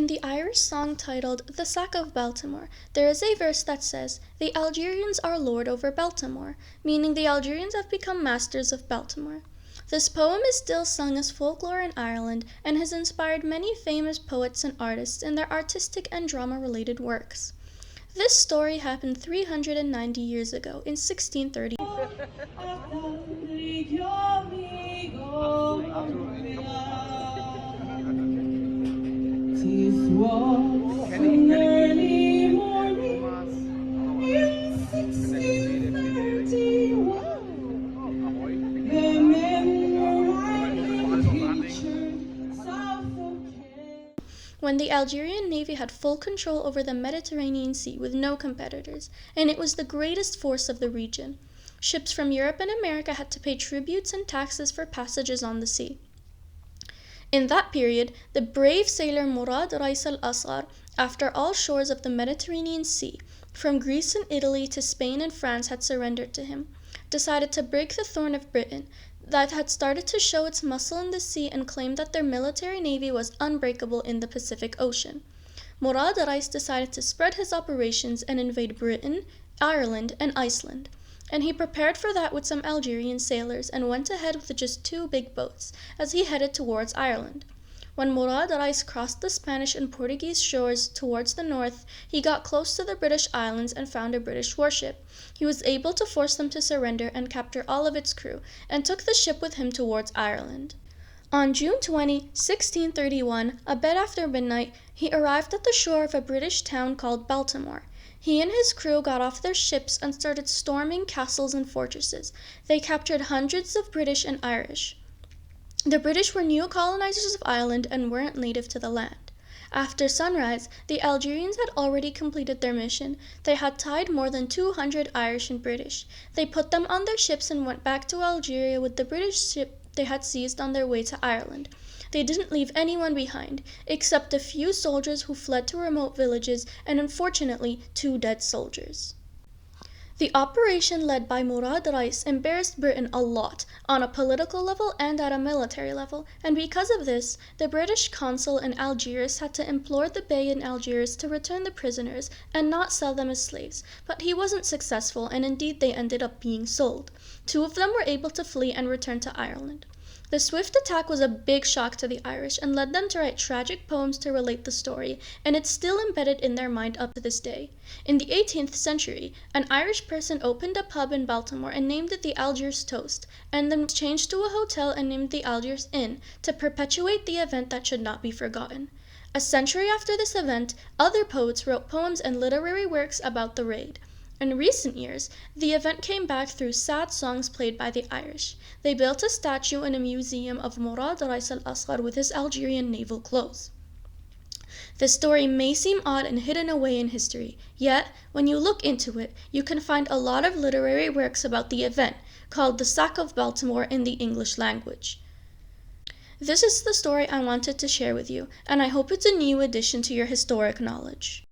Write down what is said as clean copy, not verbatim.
In the Irish song titled "The Sack of Baltimore," there is a verse that says, "The Algerians are lord over Baltimore," meaning the Algerians have become masters of Baltimore. This poem is still sung as folklore in Ireland and has inspired many famous poets and artists in their artistic and drama-related works. This story happened 390 years ago in 1630. It was an early morning in 1631. The men were riding pictured south of Cape. When the Algerian Navy had full control over the Mediterranean Sea with no competitors, and it was the greatest force of the region. Ships from Europe and America had to pay tributes and taxes for passages on the sea. In that period, the brave sailor Murad Rais al-Asghar, after all shores of the Mediterranean Sea, from Greece and Italy to Spain and France had surrendered to him, decided to break the thorn of Britain that had started to show its muscle in the sea and claimed that their military navy was unbreakable in the Pacific Ocean. Murad Rais decided to spread his operations and invade Britain, Ireland, and Iceland. And he prepared for that with some Algerian sailors and went ahead with just 2 big boats as he headed towards Ireland. When Murad Rais crossed the Spanish and Portuguese shores towards the north, he got close to the British islands and found a British warship. He was able to force them to surrender and capture all of its crew, and took the ship with him towards Ireland. On June 20, 1631, a bit after midnight, he arrived at the shore of a British town called Baltimore. He and his crew got off their ships and started storming castles and fortresses. They captured hundreds of British and Irish. The British were new colonizers of Ireland and weren't native to the land. After sunrise, the Algerians had already completed their mission. They had tied more than 200 Irish and British. They put them on their ships and went back to Algeria with the British ship they had seized on their way to Ireland. They didn't leave anyone behind, except a few soldiers who fled to remote villages and, unfortunately, 2 dead soldiers. The operation led by Murad Rais embarrassed Britain a lot, on a political level and at a military level, and because of this, the British consul in Algiers had to implore the Bey in Algiers to return the prisoners and not sell them as slaves, but he wasn't successful, and indeed they ended up being sold. 2 of them were able to flee and return to Ireland. The swift attack was a big shock to the Irish and led them to write tragic poems to relate the story, and it's still embedded in their mind up to this day. In the 18th century, an Irish person opened a pub in Baltimore and named it the Algiers Toast, and then changed to a hotel and named the Algiers Inn to perpetuate the event that should not be forgotten. A century after this event, other poets wrote poems and literary works about the raid. In recent years, the event came back through sad songs played by the Irish. They built a statue in a museum of Murad Rais al-Asghar with his Algerian naval clothes. The story may seem odd and hidden away in history, yet, when you look into it, you can find a lot of literary works about the event, called The Sack of Baltimore in the English language. This is the story I wanted to share with you, and I hope it's a new addition to your historic knowledge.